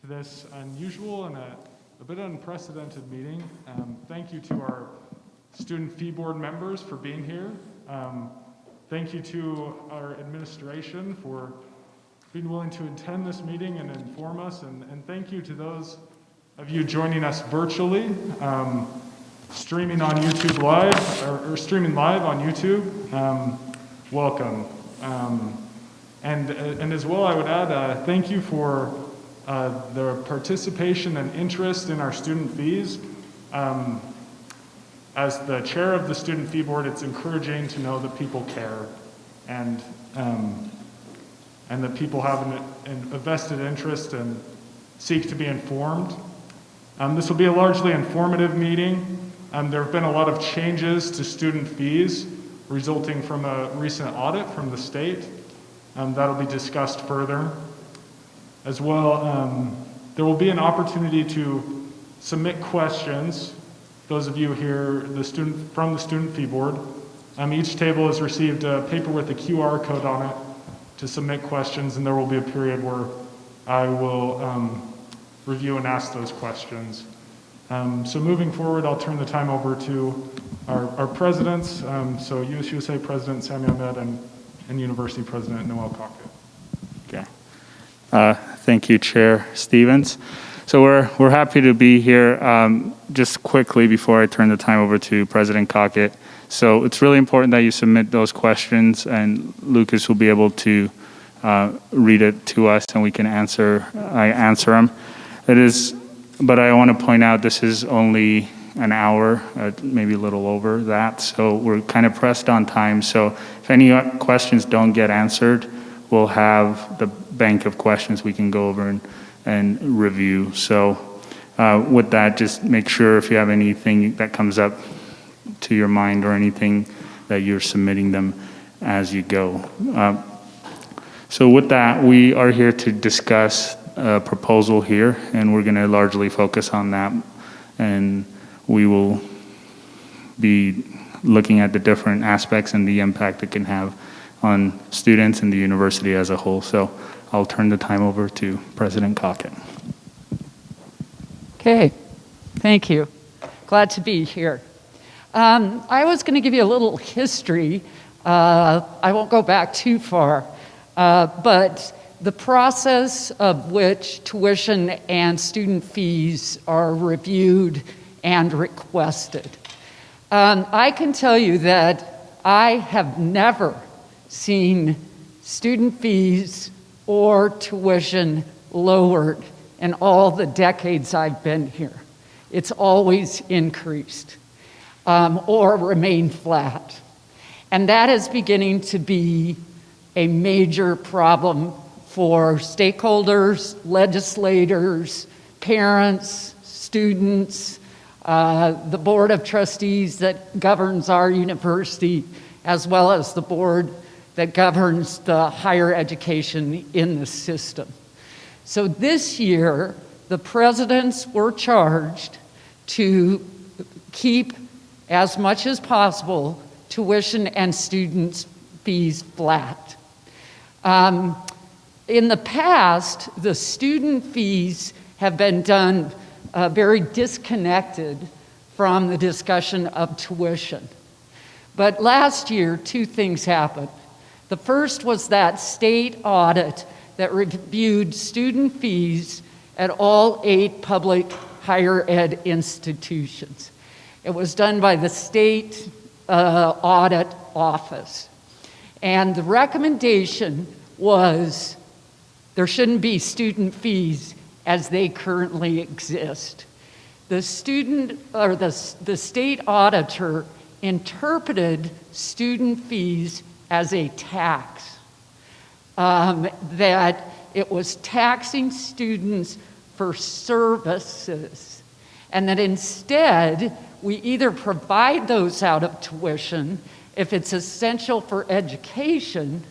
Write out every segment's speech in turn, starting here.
this unusual and a bit unprecedented meeting. Thank you to our student fee board members for being here. Thank you to our administration for being willing to attend this meeting and inform us. And thank you to those of you joining us virtually, streaming on YouTube Live, or streaming live on YouTube. Welcome. And as well, I would add, thank you for the participation and interest in our student fees. As the chair of the student fee board, it's encouraging to know that people care and that people have a vested interest and seek to be informed. This will be a largely informative meeting. There have been a lot of changes to student fees resulting from a recent audit from the state. That'll be discussed further. As well, there will be an opportunity to submit questions. Those of you here from the student fee board, each table has received a paper with a QR code on it to submit questions, and there will be a period where I will review and ask those questions. So moving forward, I'll turn the time over to our presidents. So USUSA President Sammy Ahmed and University President Noel Cockett. Okay. Thank you, Chair Stevens. So we're happy to be here. Just quickly before I turn the time over to President Cockett. So it's really important that you submit those questions, and Lucas will be able to read it to us, and we can answer them. But I want to point out this is only an hour, maybe a little over that. So we're kind of pressed on time. So if any questions don't get answered, we'll have the bank of questions we can go over and review. So with that, just make sure if you have anything that comes up to your mind or anything that you're submitting them as you go. So with that, we are here to discuss a proposal here, and we're going to largely focus on that. And we will be looking at the different aspects and the impact it can have on students and the university as a whole. So I'll turn the time over to President Cockett. Okay, thank you. Glad to be here. I was going to give you a little history. I won't go back too far, but the process of which tuition and student fees are reviewed and requested. I can tell you that I have never seen student fees or tuition lowered in all the decades I've been here. It's always increased or remained flat. And that is beginning to be a major problem for stakeholders, legislators, parents, students, the board of trustees that governs our university, as well as the board that governs the higher education in the system. So this year, the presidents were charged to keep, as much as possible, tuition and student fees flat. In the past, the student fees have been done very disconnected from the discussion of tuition. But last year, two things happened. The first was that state audit that reviewed student fees at all 8 public higher ed institutions. It was done by the state audit office. And the recommendation was there shouldn't be student fees as they currently exist. The state auditor interpreted student fees as a tax, that it was taxing students for services, and that instead we either provide those out of tuition if it's essential for education,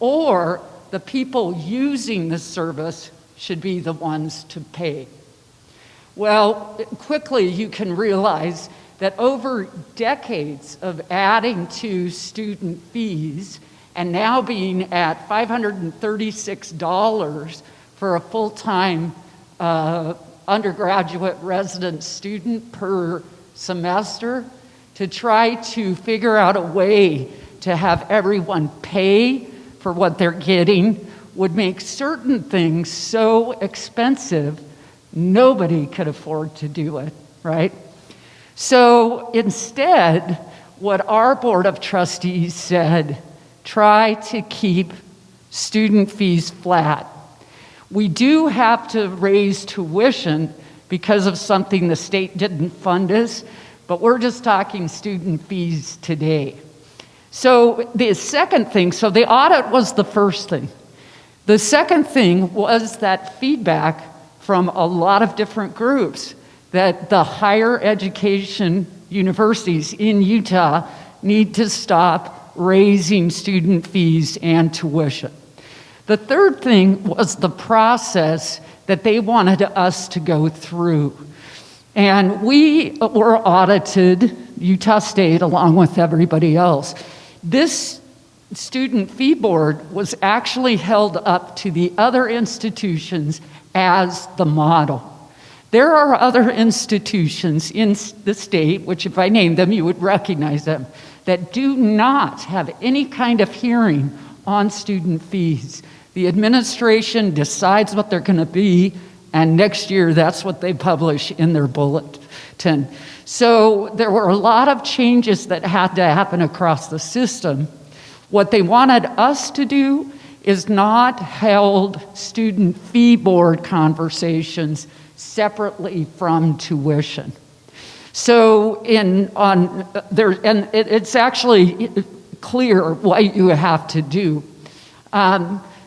or the people using the service should be the ones to pay. Well, quickly you can realize that over decades of adding to student fees and now being at $536 for a full-time undergraduate resident student per semester to try to figure out a way to have everyone pay for what they're getting would make certain things so expensive nobody could afford to do it, right? So instead, what our Board of Trustees said, try to keep student fees flat. We do have to raise tuition because of something the state didn't fund us, but we're just talking student fees today. So the second thing, so the audit was the first thing. The second thing was that feedback from a lot of different groups that the higher education universities in Utah need to stop raising student fees and tuition. The third thing was the process that they wanted us to go through. And we were audited, Utah State, along with everybody else. This student fee board was actually held up to the other institutions as the model. There are other institutions in the state, which if I named them, you would recognize them, that do not have any kind of hearing on student fees. The administration decides what they're going to be, and next year that's what they publish in their bulletin. So there were a lot of changes that had to happen across the system. What they wanted us to do is not held student fee board conversations separately from tuition. So it's actually clear what you have to do.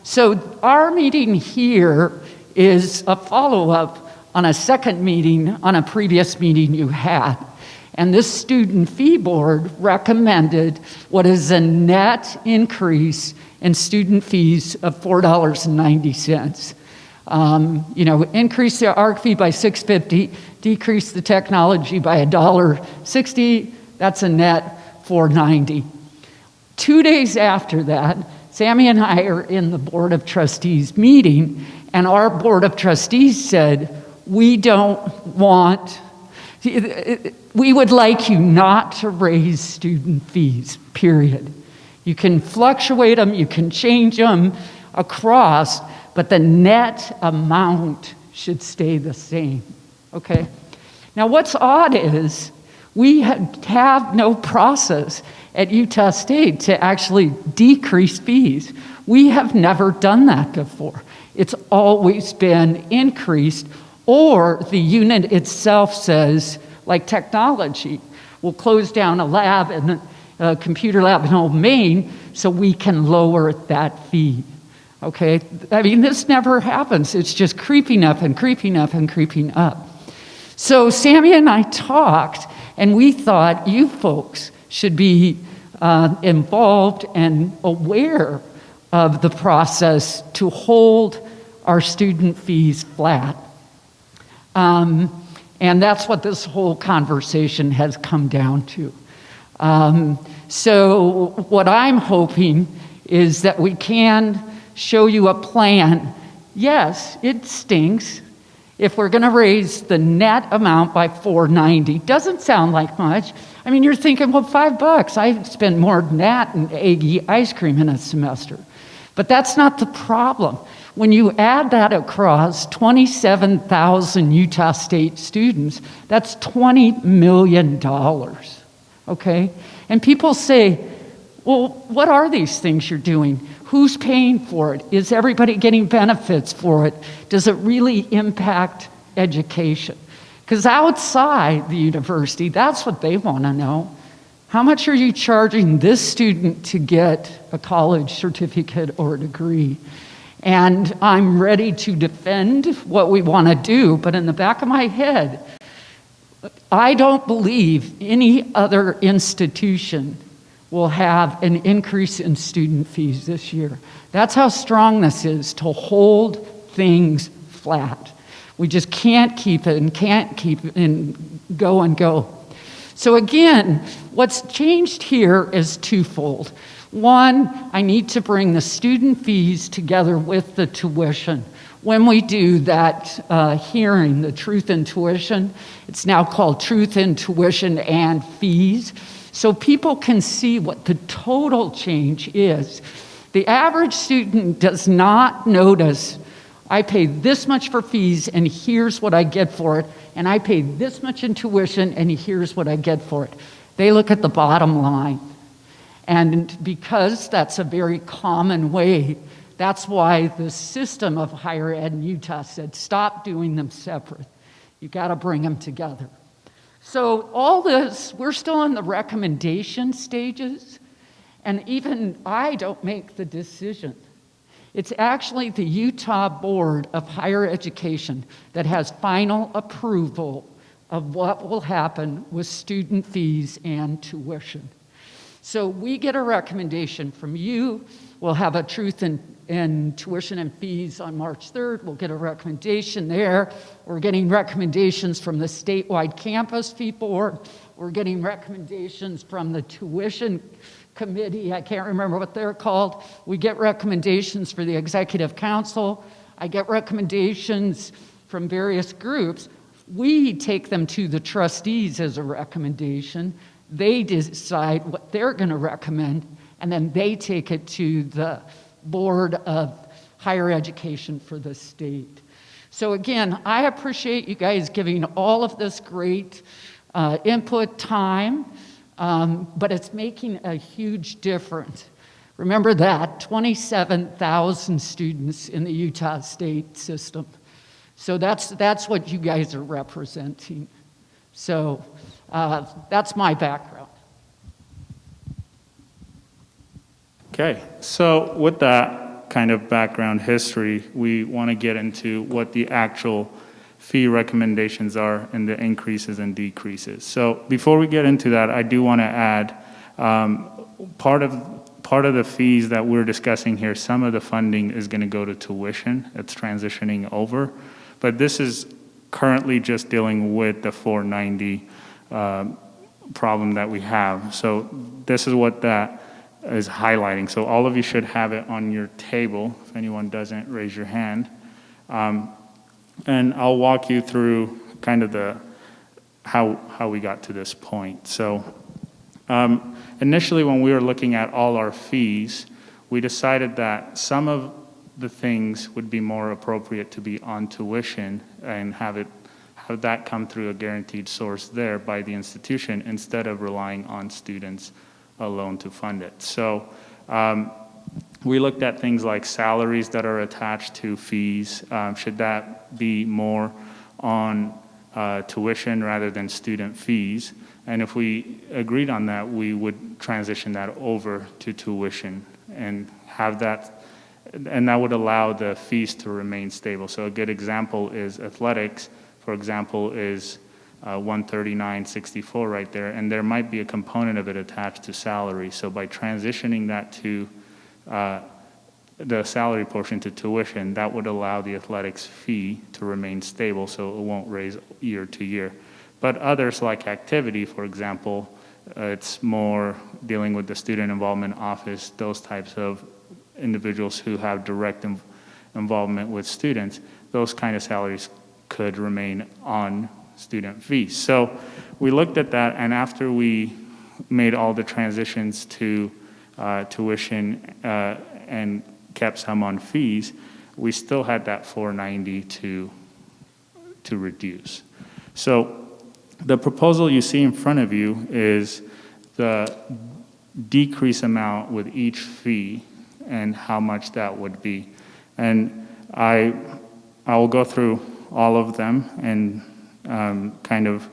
So our meeting here is a follow-up on a second meeting on a previous meeting you had. And this student fee board recommended what is a net increase in student fees of $4.90. Increase the ARC fee by $6.50, decrease the technology by $1.60, that's a net $4.90. 2 days after that, Sammy and I are in the Board of Trustees meeting, and our Board of Trustees said, we would like you not to raise student fees, period. You can fluctuate them, you can change them across, but the net amount should stay the same, okay? Now what's odd is we have no process at Utah State to actually decrease fees. We have never done that before. It's always been increased, or the unit itself says, like technology, we'll close down a lab and a computer lab in Old Main so we can lower that fee. Okay, I mean, this never happens. It's just creeping up and creeping up and creeping up. So Sammy and I talked, and we thought you folks should be involved and aware of the process to hold our student fees flat. And that's what this whole conversation has come down to. So what I'm hoping is that we can show you a plan. Yes, it stinks if we're going to raise the net amount by $4.90. Doesn't sound like much. I mean, you're thinking, well, $5. I spend more than that in Aggie ice cream in a semester. But that's not the problem. When you add that across 27,000 Utah State students, that's $20 million, okay? And people say, well, what are these things you're doing? Who's paying for it? Is everybody getting benefits for it? Does it really impact education? Because outside the university, that's what they want to know. How much are you charging this student to get a college certificate or a degree? And I'm ready to defend what we want to do, but in the back of my head, I don't believe any other institution will have an increase in student fees this year. That's how strong this is, to hold things flat. We just can't keep it and can't keep it and go and go. So again, what's changed here is twofold. One, I need to bring the student fees together with the tuition. When we do that hearing, the truth in tuition, it's now called truth in tuition and fees, so people can see what the total change is. The average student does not notice, I pay this much for fees and here's what I get for it, and I pay this much in tuition and here's what I get for it. They look at the bottom line. And because that's a very common way, that's why the system of higher ed in Utah said, stop doing them separate. You got to bring them together. So all this, we're still in the recommendation stages, and even I don't make the decision. It's actually the Utah Board of Higher Education that has final approval of what will happen with student fees and tuition. So we get a recommendation from you. We'll have a truth in tuition and fees on March 3rd. We'll get a recommendation there. We're getting recommendations from the statewide campus fee board. We're getting recommendations from the tuition committee. I can't remember what they're called. We get recommendations for the executive council. I get recommendations from various groups. We take them to the trustees as a recommendation. They decide what they're going to recommend, and then they take it to the Board of Higher Education for the state. So again, I appreciate you guys giving all of this great input time, but it's making a huge difference. Remember that, 27,000 students in the Utah state system. So that's what you guys are representing. So that's my background. Okay, so with that kind of background history, we want to get into what the actual fee recommendations are and the increases and decreases. So before we get into that, I do want to add part of the fees that we're discussing here, some of the funding is going to go to tuition. It's transitioning over, but this is currently just dealing with the 490 problem that we have. So this is what that is highlighting. So all of you should have it on your table. If anyone doesn't, raise your hand. And I'll walk you through kind of how we got to this point. So initially when we were looking at all our fees, we decided that some of the things would be more appropriate to be on tuition and have that come through a guaranteed source there by the institution instead of relying on students alone to fund it. So we looked at things like salaries that are attached to fees. Should that be more on tuition rather than student fees? And if we agreed on that, we would transition that over to tuition and have that, and that would allow the fees to remain stable. So a good example is athletics, for example, is 139.64 right there, and there might be a component of it attached to salary. So by transitioning that to the salary portion to tuition, that would allow the athletics fee to remain stable, so it won't raise year to year. But others like activity, for example, it's more dealing with the student involvement office, those types of individuals who have direct involvement with students, those kind of salaries could remain on student fees. So we looked at that, and after we made all the transitions to tuition and kept some on fees, we still had that 490 to reduce. So the proposal you see in front of you is the decrease amount with each fee and how much that would be. And I will go through all of them and kind of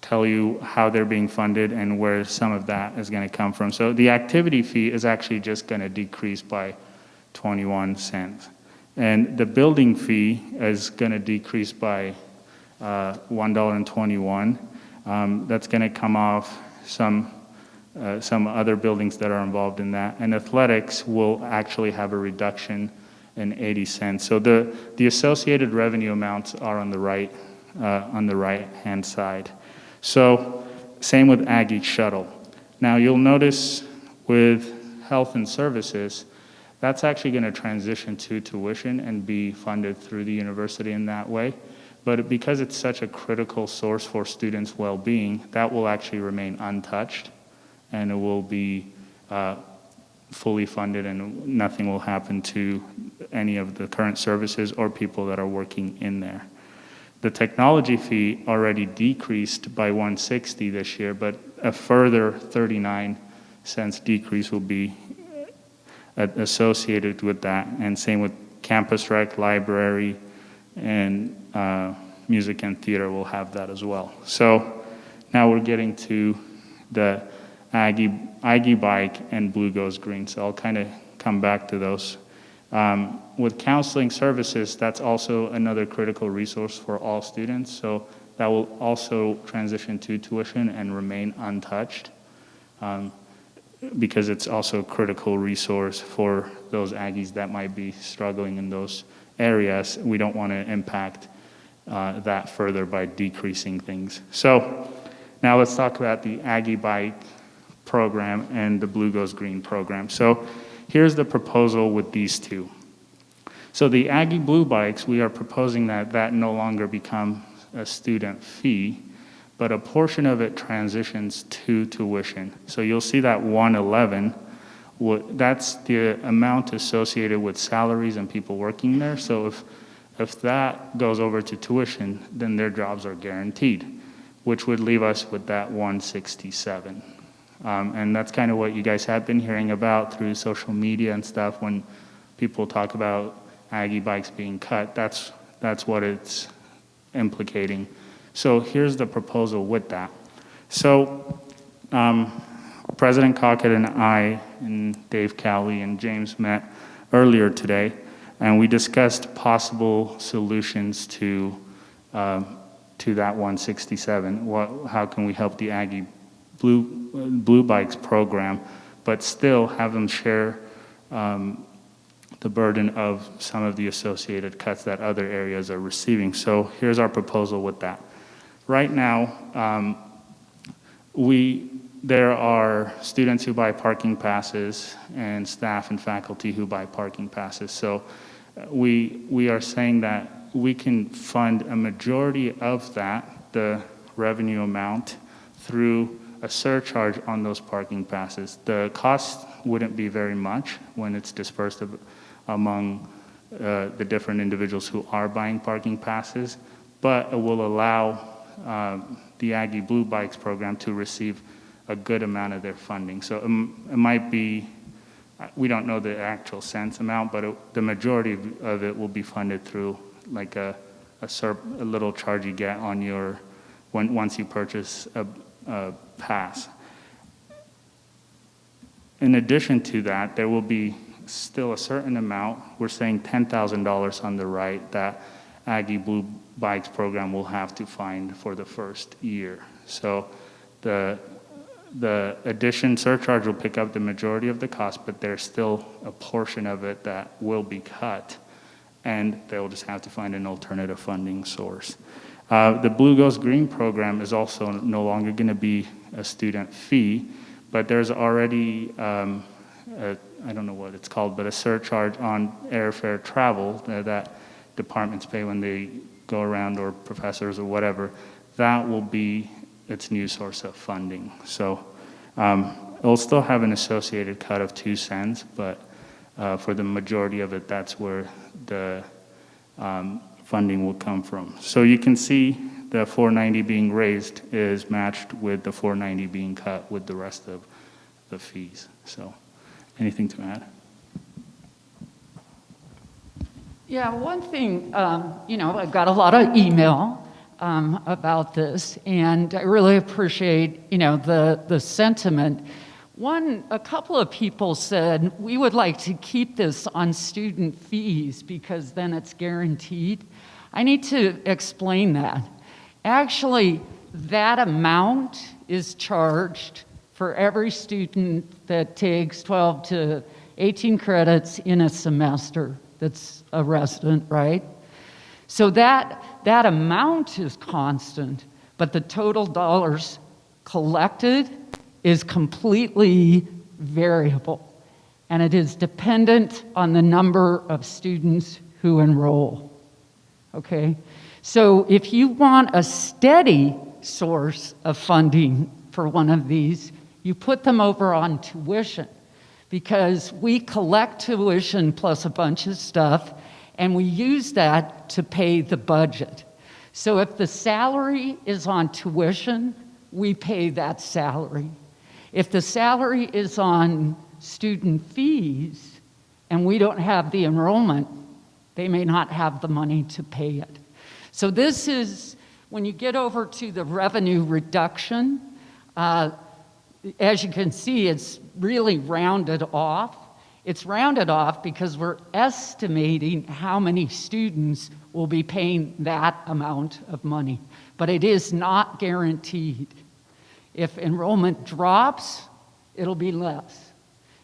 tell you how they're being funded and where some of that is going to come from. So the activity fee is actually just going to decrease by 21 cents. And the building fee is going to decrease by $1.21. That's going to come off some other buildings that are involved in that. And athletics will actually have a reduction in 80 cents. So the associated revenue amounts are on the right hand side. So same with Aggie Shuttle. Now you'll notice With health and services, that's actually going to transition to tuition and be funded through the university in that way. But because it's such a critical source for students' well-being, that will actually remain untouched, and it will be fully funded, and nothing will happen to any of the current services or people that are working in there. The technology fee already decreased by $160 this year, but a further 39 cents decrease will be associated with that, and same with campus rec, library, and music and theater will have that as well. So now we're getting to the Aggie Bike and Blue Goes Green, so I'll kind of come back to those. With counseling services, that's also another critical resource for all students, so that will also transition to tuition and remain untouched, because it's also a critical resource for those Aggies that might be struggling in those areas. We don't want to impact that further by decreasing things. So now let's talk about the Aggie Bike program and the Blue Goes Green program. So here's the proposal with these two. So the Aggie Blue Bikes, we are proposing that no longer become a student fee, but a portion of it transitions to tuition. So you'll see that 111, that's the amount associated with salaries and people working there. So if that goes over to tuition, then their jobs are guaranteed, which would leave us with that 167. And that's kind of what you guys have been hearing about through social media and stuff. When people talk about Aggie Bikes being cut, that's what it's implicating. So here's the proposal with that. So President Cockett and I and Dave Cowley and James met earlier today, and we discussed possible solutions to that 167. How can we help the Aggie Blue Bikes program, but still have them share the burden of some of the associated cuts that other areas are receiving. So here's our proposal with that. Right now, there are students who buy parking passes and staff and faculty who buy parking passes. So we are saying that we can fund a majority of that, the revenue amount, through a surcharge on those parking passes. The cost wouldn't be very much when it's dispersed among the different individuals who are buying parking passes, but it will allow the Aggie Blue Bikes program to receive a good amount of their funding. So it might be, we don't know the actual cents amount, but the majority of it will be funded through like a little charge you get on your, once you purchase a pass. In addition to that, there will be still a certain amount, we're saying $10,000 on the right, that Aggie Blue Bikes program will have to find for the first year. So the addition surcharge will pick up the majority of the cost, but there's still a portion of it that will be cut, and they'll just have to find an alternative funding source. The Blue Goes Green program is also no longer going to be a student fee, but there's already, I don't know what it's called, but a surcharge on airfare travel that departments pay when they go around, or professors or whatever. That will be its new source of funding. So it'll still have an associated cut of 2 cents, but for the majority of it, that's where the funding will come from. So you can see the 490 being raised is matched with the 490 being cut with the rest of the fees. So anything to add? Yeah, one thing, I got a lot of email about this, and I really appreciate, the sentiment. A couple of people said, we would like to keep this on student fees because then it's guaranteed. I need to explain that. Actually, that amount is charged for every student that takes 12 to 18 credits in a semester that's a resident, right? So that amount is constant, but the total dollars collected is completely variable, and it is dependent on the number of students who enroll. Okay? So if you want a steady source of funding for one of these, you put them over on tuition, because we collect tuition plus a bunch of stuff, and we use that to pay the budget. So if the salary is on tuition, we pay that salary. If the salary is on student fees and we don't have the enrollment, they may not have the money to pay it. So this is, when you get over to the revenue reduction, as you can see, it's really rounded off. It's rounded off because we're estimating how many students will be paying that amount of money, but it is not guaranteed. If enrollment drops, it'll be less.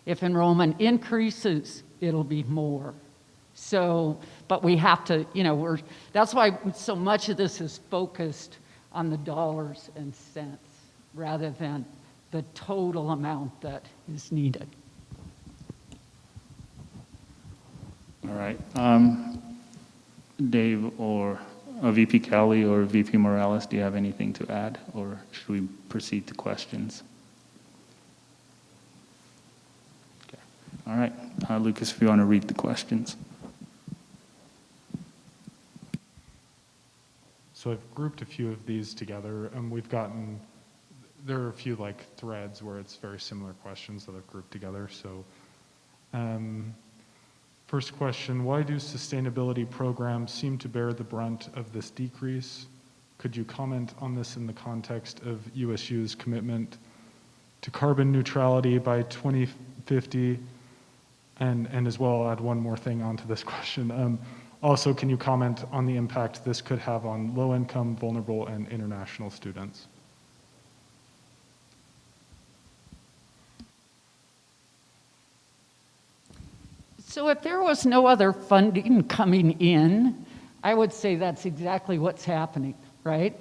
If enrollment increases, it'll be more. So, but we have to, that's why so much of this is focused on the dollars and cents rather than the total amount that is needed. All right. Dave or VP Kelly or VP Morales, do you have anything to add, or should we proceed to questions? Okay. All right. Lucas, if you want to read the questions. So I've grouped a few of these together, and there are a few threads where it's very similar questions that I've grouped together. So first question, why do sustainability programs seem to bear the brunt of this decrease? Could you comment on this in the context of USU's commitment to carbon neutrality by 2050? And as well, I'll add one more thing onto this question. Also, can you comment on the impact this could have on low-income, vulnerable, and international students? So if there was no other funding coming in, I would say that's exactly what's happening, right?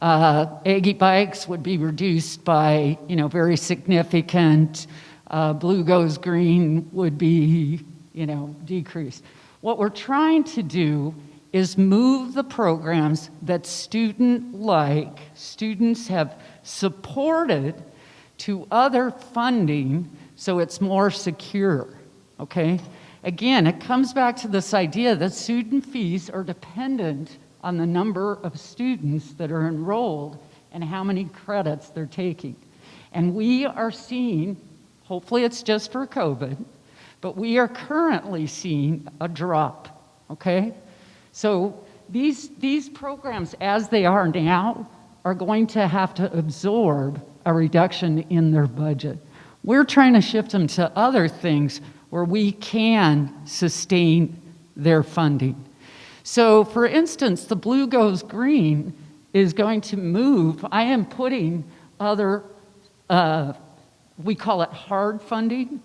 Aggie bikes would be reduced by, very significant. Blue goes green would be, decreased. What we're trying to do is move the programs that students have supported to other funding so it's more secure, okay? Again, it comes back to this idea that student fees are dependent on the number of students that are enrolled and how many credits they're taking. And we are seeing, hopefully it's just for COVID, but we are currently seeing a drop, okay? So these programs, as they are now, are going to have to absorb a reduction in their budget. We're trying to shift them to other things where we can sustain their funding. So for instance, the Blue Goes Green is going to move. I am putting other, we call it hard funding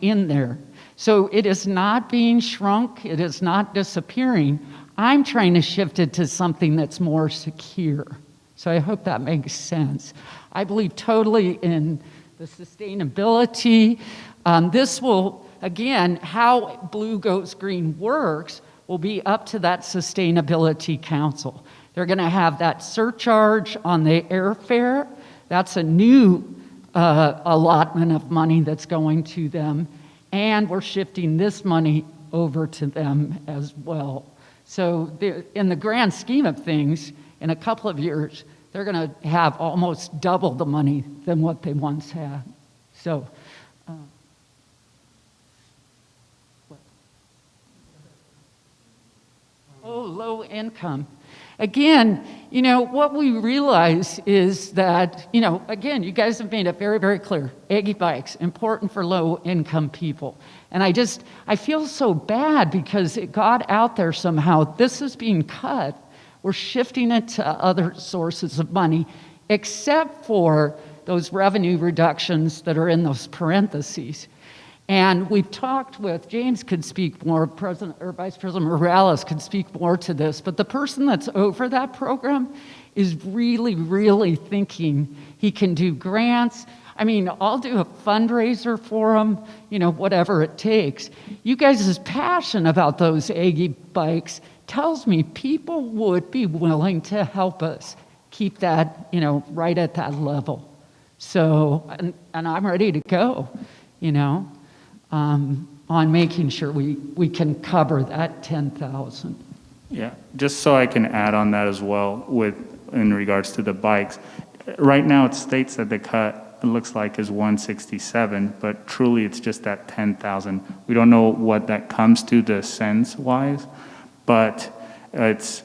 in there. So it is not being shrunk, it is not disappearing. I'm trying to shift it to something that's more secure. So I hope that makes sense. I believe totally in the sustainability. This will, again, how Blue Goes Green works will be up to that Sustainability Council. They're gonna have that surcharge on the airfare. That's a new allotment of money that's going to them, and we're shifting this money over to them as well. So in the grand scheme of things, in a couple of years, they're going to have almost double the money than what they once had. So, low income. Again, what we realize is that, again, you guys have made it very, very clear. Aggie bikes, important for low income people. And I feel so bad because it got out there somehow. This is being cut. We're shifting it to other sources of money, except for those revenue reductions that are in those parentheses. And we've talked with, James could speak more, Vice President Morales could speak more to this, but the person that's over that program is really, really thinking he can do grants. I mean, I'll do a fundraiser for them, whatever it takes. You guys' passion about those Aggie bikes tells me people would be willing to help us keep that, right at that level. So, and I'm ready to go, on making sure we can cover that 10,000. Yeah, just so I can add on that as well in regards to the bikes. Right now it states that the cut, it looks like, is 167, but truly it's just that 10,000. We don't know what that comes to the cents wise, but it's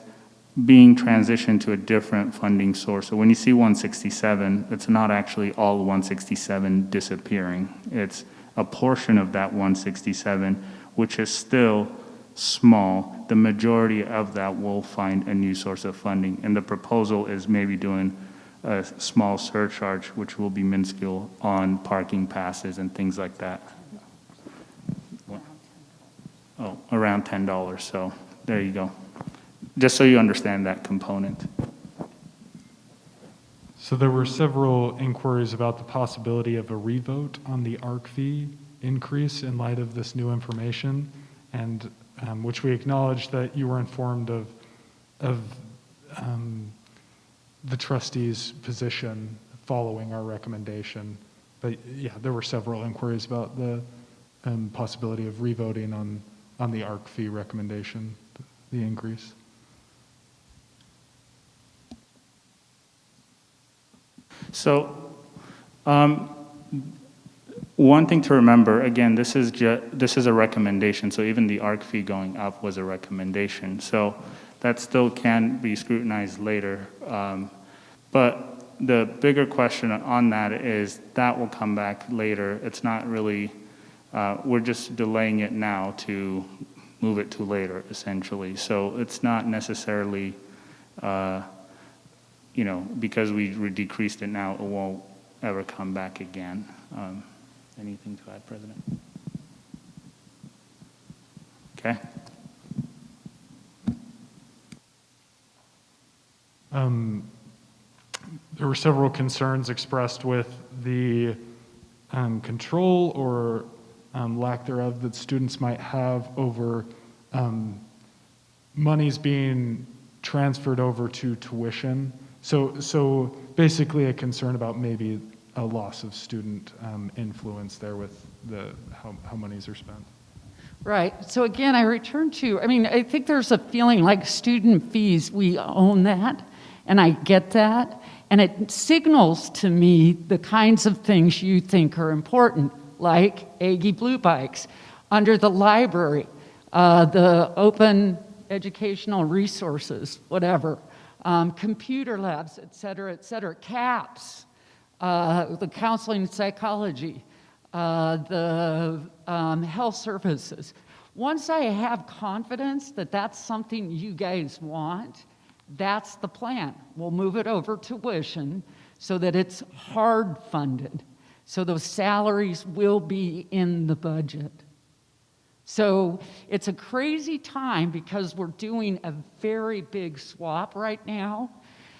being transitioned to a different funding source. So when you see 167, it's not actually all 167 disappearing. It's a portion of that 167, which is still small. The majority of that will find a new source of funding. And the proposal is maybe doing a small surcharge, which will be minuscule on parking passes and things like that. Oh, around $10. So there you go. Just so you understand that component. So there were several inquiries about the possibility of a revote on the ARC fee increase in light of this new information, and which we acknowledge that you were informed of the trustees' position following our recommendation. But yeah, there were several inquiries about the possibility of revoting on the ARC fee recommendation, the increase. So, one thing to remember, again, this is a recommendation. So even the ARC fee going up was a recommendation. So that still can be scrutinized later. But the bigger question on that is that will come back later. It's not really, we're just delaying it now to move it to later, essentially. So it's not necessarily, because we decreased it now, it won't ever come back again. Anything to add, President? Okay. There were several concerns expressed with the control or lack thereof that students might have over monies being transferred over to tuition. So basically a concern about maybe a loss of student influence there with how monies are spent. Right. So again, I think there's a feeling like student fees, we own that, and I get that. And it signals to me the kinds of things you think are important, like Aggie Blue Bikes, under the library, the open educational resources, whatever, computer labs, et cetera, CAPS, the counseling and psychology, the health services. Once I have confidence that that's something you guys want, that's the plan. We'll move it over to tuition so that it's hard funded. So those salaries will be in the budget. So it's a crazy time because we're doing a very big swap right now,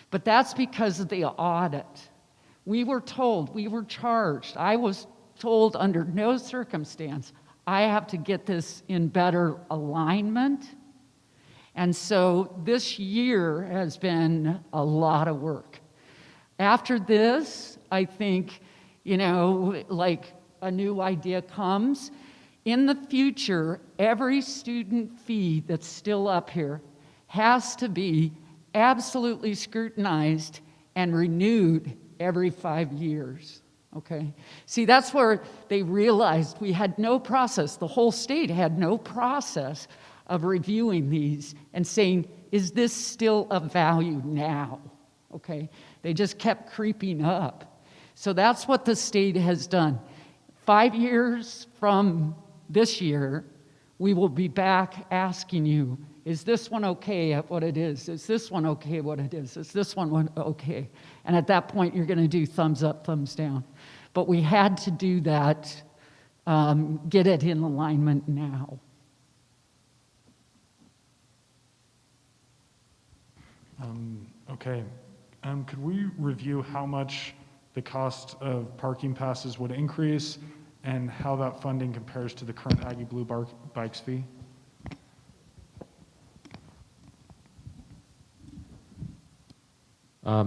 but that's because of the audit. We were told, we were charged, I was told under no circumstance, I have to get this in better alignment. And so this year has been a lot of work. After this, I think, like a new idea comes. In the future, every student fee that's still up here has to be absolutely scrutinized and renewed every 5 years, okay? See, that's where they realized we had no process. The whole state had no process of reviewing these and saying, is this still of value now? Okay, they just kept creeping up. So that's what the state has done. 5 years from this year, we will be back asking you, is this one okay at what it is? Is this one okay what it is? Is this one okay? And at that point, you're gonna do thumbs up, thumbs down. But we had to do that, get it in alignment now. Okay. Could we review how much the cost of parking passes would increase, and how that funding compares to the current Aggie Blue Bikes fee?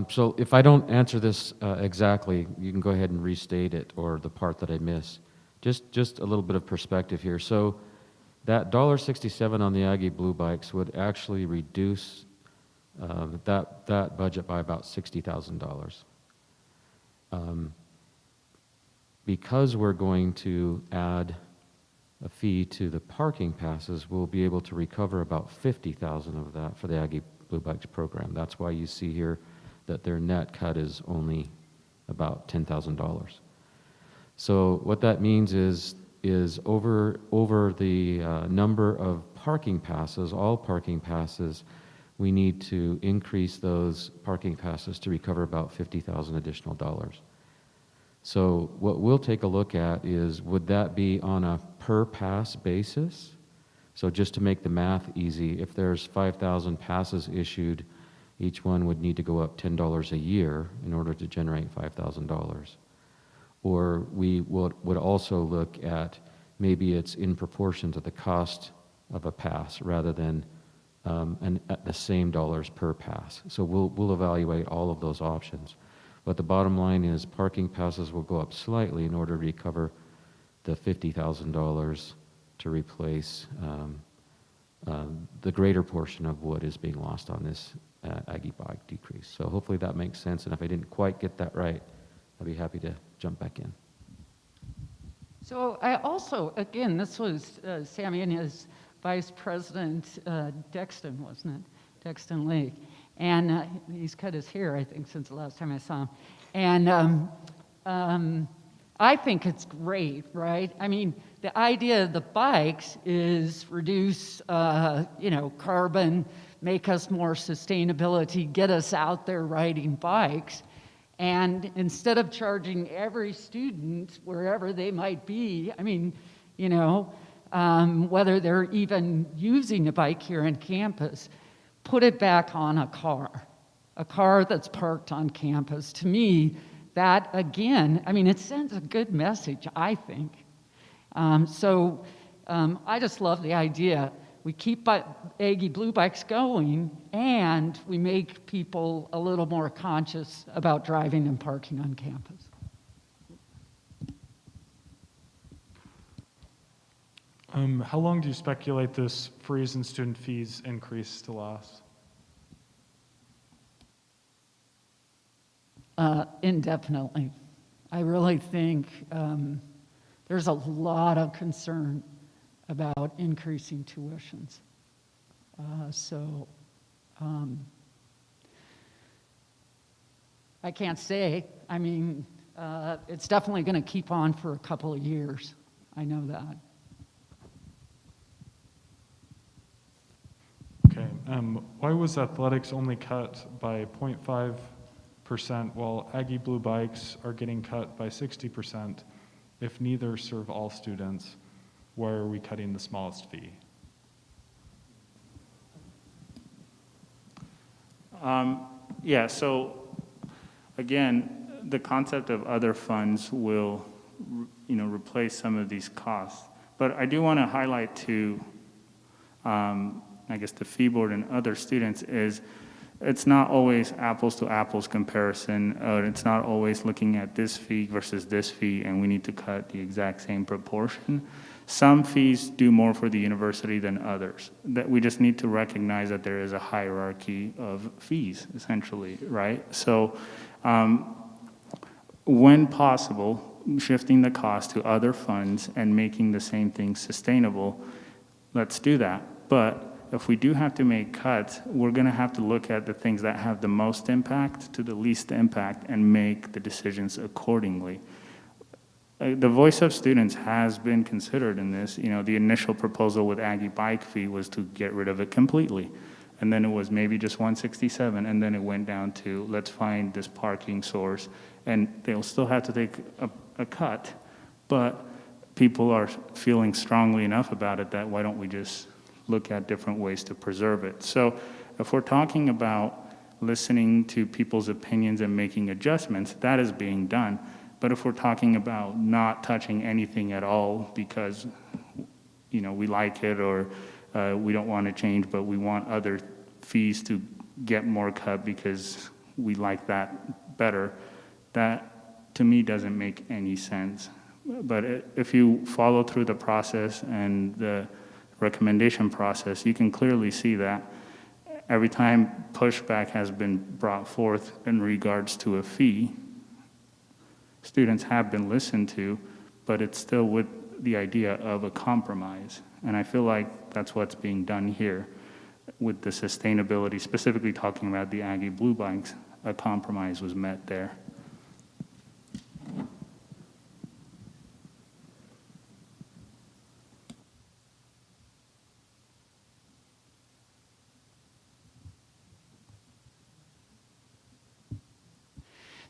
So if I don't answer this exactly, you can go ahead and restate it or the part that I miss. Just a little bit of perspective here. So that $1.67 on the Aggie Blue Bikes would actually reduce that budget by about $60,000. Because we're going to add a fee to the parking passes, we'll be able to recover about $50,000 of that for the Aggie Blue Bikes program. That's why you see here that their net cut is only about $10,000. So what that means is over the number of parking passes, all parking passes, we need to increase those parking passes to recover about $50,000 additional dollars. So what we'll take a look at is, would that be on a per pass basis? So just to make the math easy, if there's 5,000 passes issued, each one would need to go up $10 a year in order to generate $5,000. Or we would also look at maybe it's in proportion to the cost of a pass rather than at the same dollars per pass. So we'll evaluate all of those options. But the bottom line is parking passes will go up slightly in order to recover the $50,000 to replace the greater portion of what is being lost on this Aggie bike decrease. So hopefully that makes sense, and if I didn't quite get that right, I'll be happy to jump back in. So I also, again, this was Sammy and his vice president, Dexton, wasn't it? Dexton Lake. And he's cut his hair, I think, since the last time I saw him. And I think it's great, right? I mean, the idea of the bikes is reduce, carbon, make us more sustainability, get us out there riding bikes. And instead of charging every student wherever they might be, I mean, whether they're even using a bike here on campus, put it back on a car that's parked on campus. To me, that again, I mean, it sends a good message, I think. I just love the idea. We keep Aggie Blue Bikes going, and we make people a little more conscious about driving and parking on campus. How long do you speculate this freeze in student fees increase to last? Indefinitely. I really think there's a lot of concern about increasing tuitions. I can't say. I mean, it's definitely going to keep on for a couple of years. I know that. Okay. Why was athletics only cut by 0.5% while Aggie Blue Bikes are getting cut by 60% if neither serve all students? Why are we cutting the smallest fee? So again, the concept of other funds will, replace some of these costs. But I do want to highlight to, the fee board and other students is it's not always apples to apples comparison. It's not always looking at this fee versus this fee, and we need to cut the exact same proportion. Some fees do more for the university than others. That we just need to recognize that there is a hierarchy of fees, essentially, right? So when possible, shifting the cost to other funds and making the same thing sustainable, let's do that. But if we do have to make cuts, we're going to have to look at the things that have the most impact to the least impact and make the decisions accordingly. The voice of students has been considered in this. The initial proposal with Aggie bike fee was to get rid of it completely. And then it was maybe just 167, and then it went down to let's find this parking source. And they'll still have to take a cut, but people are feeling strongly enough about it that why don't we just look at different ways to preserve it. So if we're talking about listening to people's opinions and making adjustments, that is being done. But if we're talking about not touching anything at all because, we like it or we don't want to change, but we want other fees to get more cut because we like that better, that to me doesn't make any sense. But if you follow through the process and the recommendation process, you can clearly see that every time pushback has been brought forth in regards to a fee, students have been listened to, but it's still with the idea of a compromise. And I feel like that's what's being done here with the sustainability, specifically talking about the Aggie Blue Bikes. A compromise was met there.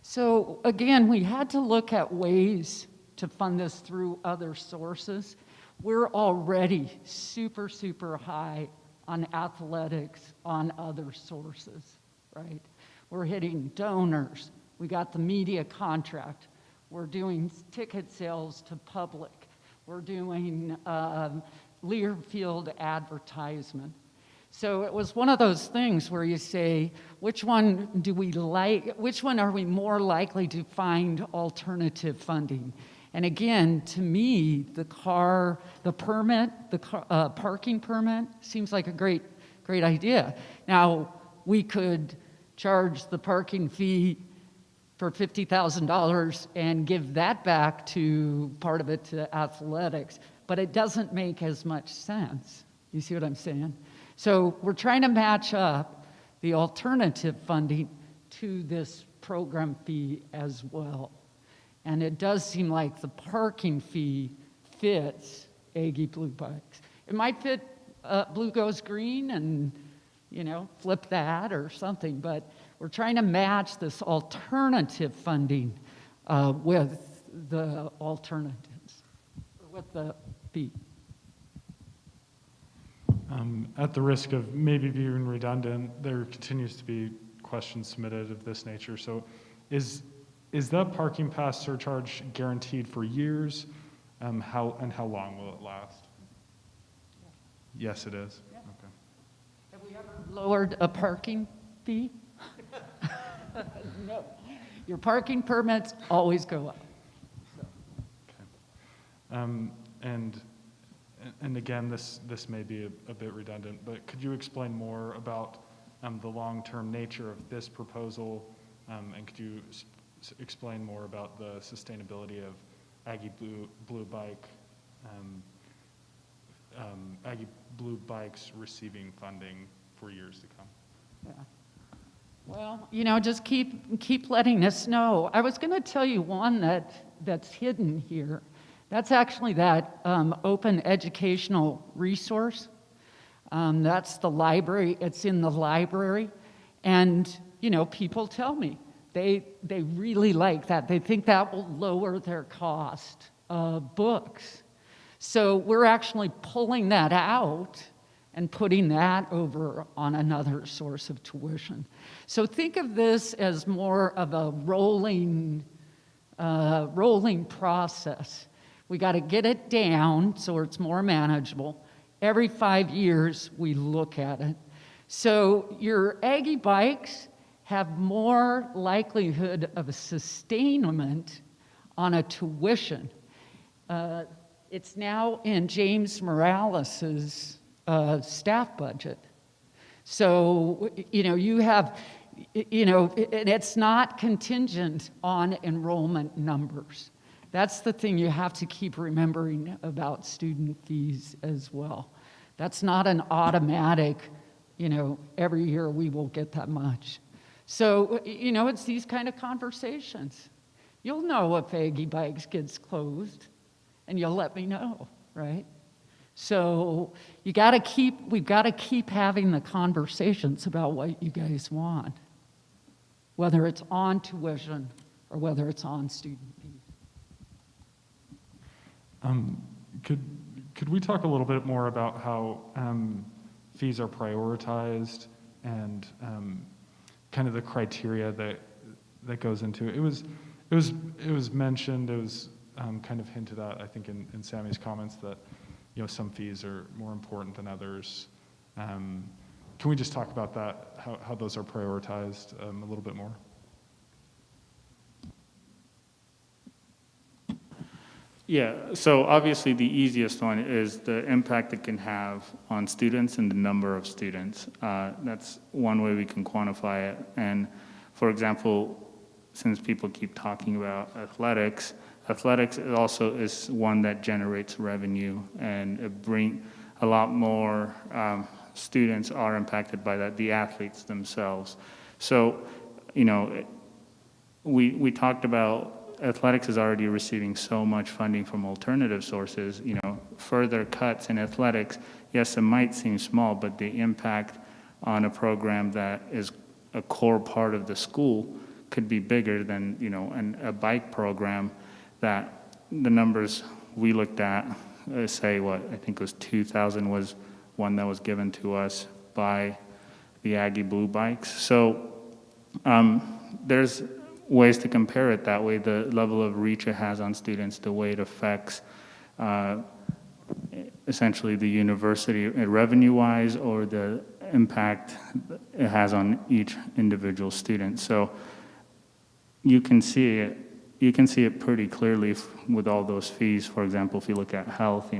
So again, we had to look at ways to fund this through other sources. We're already super, super high on athletics on other sources, right? We're hitting donors. We got the media contract. We're doing ticket sales to public. We're doing Learfield advertisement. So it was one of those things where you say, which one do we like? Which one are we more likely to find alternative funding? And again, to me, the parking permit seems like a great idea. Now, we could charge the parking fee for $50,000 and give that back to part of it to athletics, but it doesn't make as much sense. You see what I'm saying? So we're trying to match up the alternative funding to this program fee as well. And it does seem like the parking fee fits Aggie Blue Bikes. It might fit Blue Goes Green and, flip that or something, but we're trying to match this alternative funding with the alternatives, or with the fee. At the risk of maybe being redundant, there continues to be questions submitted of this nature. So is that parking pass surcharge guaranteed for years? How long will it last? Yeah. Yes, it is. Yeah. Okay. Have we ever lowered a parking fee? No. Your parking permits always go up. So. Okay. And again, this may be a bit redundant, but could you explain more about the long-term nature of this proposal, and could you explain more about the sustainability of Aggie Blue Bikes receiving funding for years to come? Yeah. Well, just keep letting us know. I was going to tell you one that's hidden here. That's actually that open educational resource. That's the library. It's in the library. And, people tell me they really like that. They think that will lower their cost of books. So we're actually pulling that out and putting that over on another source of tuition. So think of this as more of a rolling process. We got to get it down so it's more manageable. Every 5 years, we look at it. So your Aggie bikes have more likelihood of a sustainment on a tuition. It's now in James Morales's staff budget. So, you have, and it's not contingent on enrollment numbers. That's the thing you have to keep remembering about student fees as well. That's not an automatic, every year we will get that much. So, it's these kind of conversations. You'll know if Aggie Bikes gets closed, and you'll let me know, right? So we've got to keep having the conversations about what you guys want, whether it's on tuition or whether it's on student fees. Could we talk a little bit more about how fees are prioritized and kind of the criteria that goes into it. It was mentioned. It was kind of hinted at, I think, in Sammy's comments that some fees are more important than others. Can we just talk about that? How those are prioritized a little bit more? Yeah, so obviously the easiest one is the impact it can have on students and the number of students. That's one way we can quantify it. And for example, since people keep talking about athletics also is one that generates revenue, and it bring a lot more students are impacted by that, the athletes themselves. So, we talked about athletics is already receiving so much funding from alternative sources. Further cuts in athletics, yes, it might seem small, but the impact on a program that is a core part of the school could be bigger than, a bike program that the numbers we looked at say I think it was 2,000 was one that was given to us by the Aggie Blue Bikes. So there's ways to compare it that way, the level of reach it has on students, the way it affects essentially the university revenue-wise, or the impact it has on each individual student. So you can see it pretty clearly with all those fees. For example, if you look at health,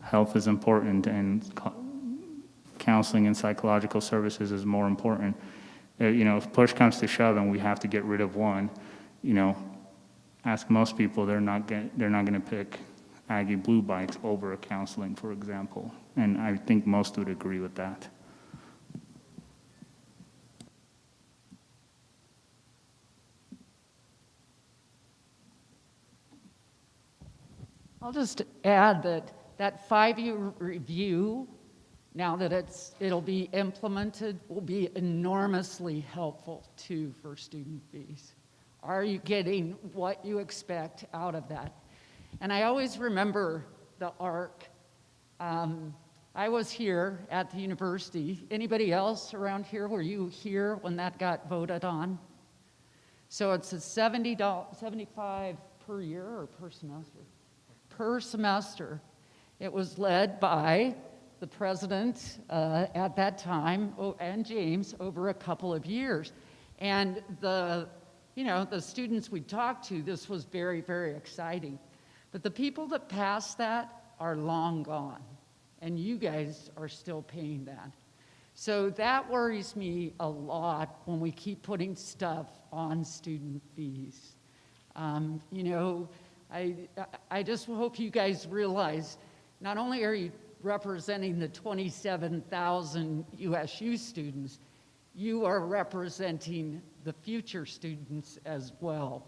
health is important, and counseling and psychological services is more important. If push comes to shove and we have to get rid of one, ask most people, they're not going to pick Aggie Blue Bikes over counseling, for example. And I think most would agree with that. I'll just add that 5-year review, now that it'll be implemented, will be enormously helpful too for student fees. Are you getting what you expect out of that? And I always remember the ARC. I was here at the university. Anybody else around here, were you here when that got voted on? So it's a $75 per year or per semester? Per semester. It was led by the president at that time, and James, over a couple of years. And the students we talked to, this was very, very exciting. But the people that passed that are long gone, and you guys are still paying that. So that worries me a lot when we keep putting stuff on student fees. I just hope you guys realize, not only are you representing the 27,000 USU students, you are representing the future students as well.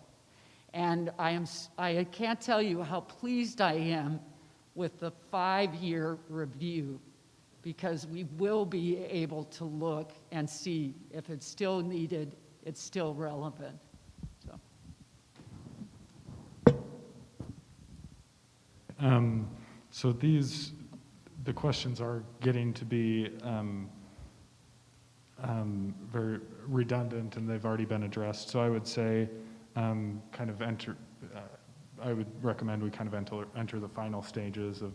And I can't tell you how pleased I am with the 5-year review, because we will be able to look and see if it's still needed, it's still relevant. So the questions are getting to be very redundant, and they've already been addressed. So I would say I would recommend we kind of enter the final stages of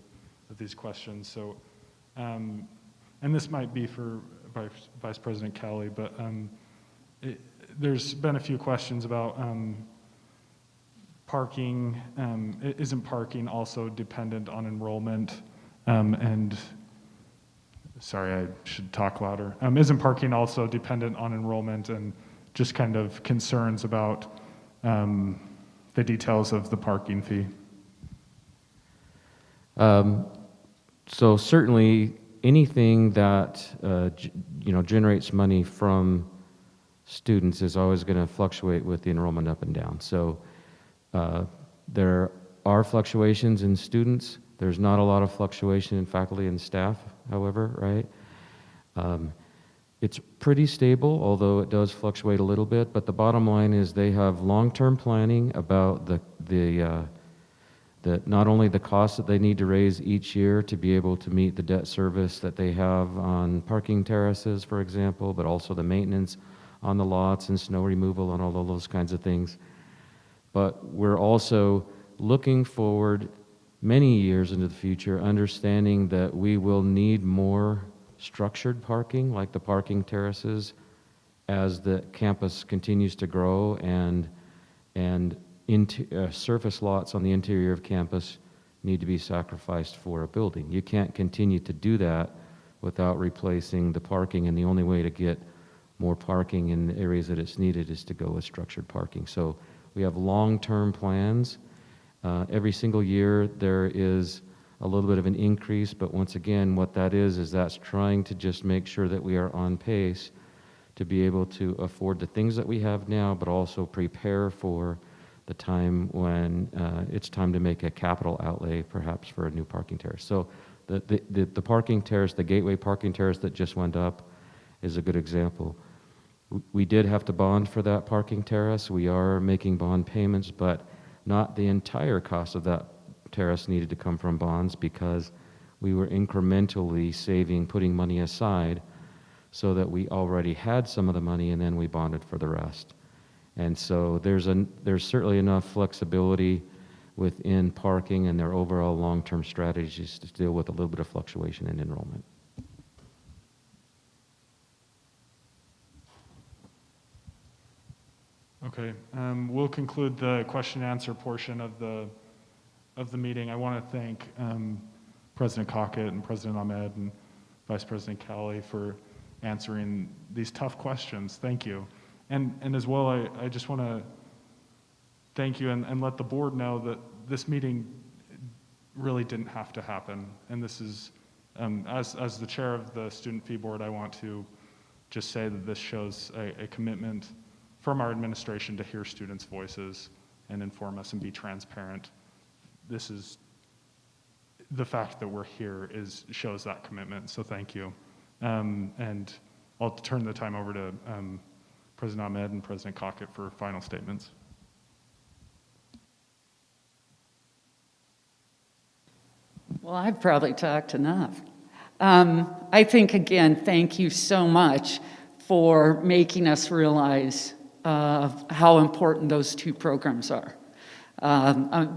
these questions. So, and this might be for Vice President Kelly, but there's been a few questions about parking. Isn't parking also dependent on enrollment? And sorry, I should talk louder. Isn't parking also dependent on enrollment, and just kind of concerns about the details of the parking fee? So certainly anything that generates money from students is always going to fluctuate with the enrollment up and down. So there are fluctuations in students. There's not a lot of fluctuation in faculty and staff, however, right? It's pretty stable, although it does fluctuate a little bit. But the bottom line is they have long-term planning about the not only the costs that they need to raise each year to be able to meet the debt service that they have on parking terraces, for example, but also the maintenance on the lots and snow removal and all of those kinds of things. But we're also looking forward many years into the future, understanding that we will need more structured parking, like the parking terraces, as the campus continues to grow and surface lots on the interior of campus need to be sacrificed for a building. You can't continue to do that without replacing the parking, and the only way to get more parking in the areas that it's needed is to go with structured parking. So we have long-term plans. Every single year there is a little bit of an increase, but once again, what that is that's trying to just make sure that we are on pace to be able to afford the things that we have now, but also prepare for the time when it's time to make a capital outlay, perhaps for a new parking terrace. So the parking terrace, the gateway parking terrace that just went up is a good example. We did have to bond for that parking terrace. We are making bond payments, but not the entire cost of that terrace needed to come from bonds, because we were incrementally saving, putting money aside so that we already had some of the money, and then we bonded for the rest. And so there's certainly enough flexibility within parking and their overall long-term strategies to deal with a little bit of fluctuation in enrollment. Okay, we'll conclude the question and answer portion of the meeting. I want to thank President Cockett and President Ahmed and Vice President Cowley for answering these tough questions. Thank you. And as well, I just want to thank you and let the board know that this meeting really didn't have to happen. And this is, as the chair of the Student Fee Board, I want to just say that this shows a commitment from our administration to hear students' voices and inform us and be transparent. This is, the fact that we're here shows that commitment, so thank you. And I'll turn the time over to President Ahmed and President Cockett for final statements. Well, I've probably talked enough. I think, again, thank you so much for making us realize how important those two programs are.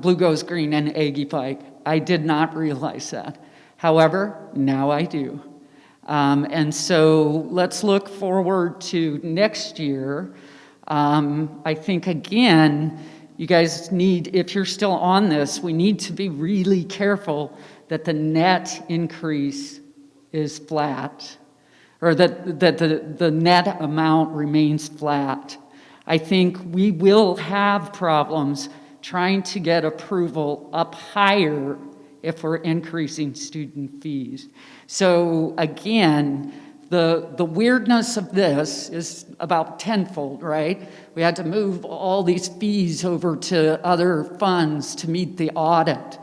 Blue Goes Green and Aggie Pike. I did not realize that. However, now I do. And so let's look forward to next year. I think, again, you guys need, if you're still on this, we need to be really careful that the net increase is flat, or that the net amount remains flat. I think we will have problems trying to get approval up higher if we're increasing student fees. So again, the weirdness of this is about tenfold, right? We had to move all these fees over to other funds to meet the audit.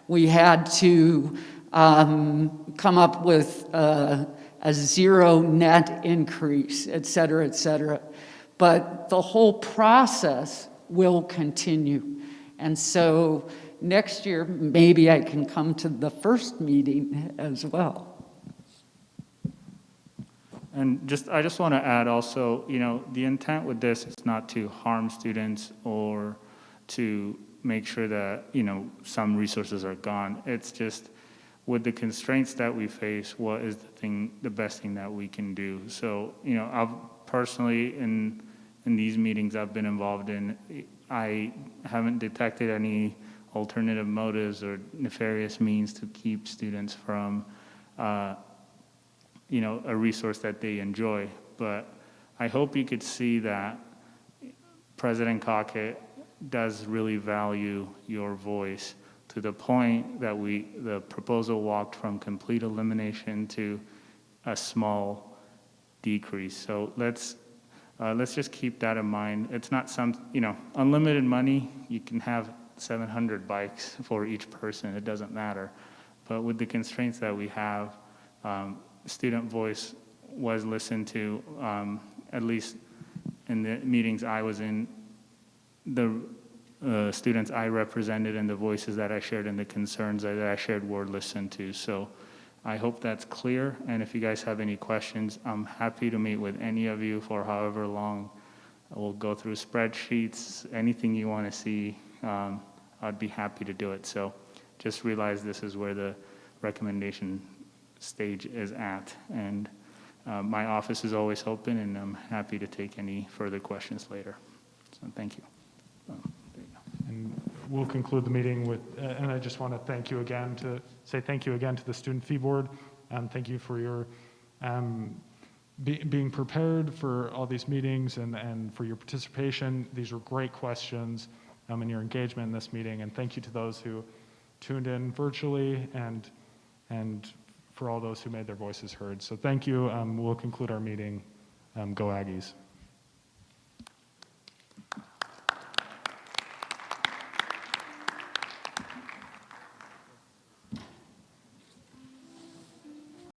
We had to come up with a zero net increase, et cetera, et cetera. But the whole process will continue. And so next year, maybe I can come to the first meeting as well. And I just want to add also, the intent with this is not to harm students or to make sure that, some resources are gone. It's just with the constraints that we face, what is the best thing that we can do? So, I've personally, in these meetings I've been involved in, I haven't detected any alternative motives or nefarious means to keep students from a resource that they enjoy. But I hope you could see that President Cockett does really value your voice, to the point that the proposal walked from complete elimination to a small decrease. So let's just keep that in mind. It's not unlimited money. You can have 700 bikes for each person. It doesn't matter. But with the constraints that we have, student voice was listened to, at least in the meetings I was in. The students I represented and the voices that I shared and the concerns that I shared were listened to. So I hope that's clear, and if you guys have any questions, I'm happy to meet with any of you for however long. We'll go through spreadsheets, anything you want to see, I'd be happy to do it. So just realize this is where the recommendation stage is at, and my office is always open, and I'm happy to take any further questions later. So thank you. There you go. And we'll conclude the meeting with, and I just want to thank you again to the Student Fee Board. Thank you for your being prepared for all these meetings and for your participation. These were great questions and your engagement in this meeting. And thank you to those who tuned in virtually and for all those who made their voices heard. So thank you. We'll conclude our meeting. Go Aggies.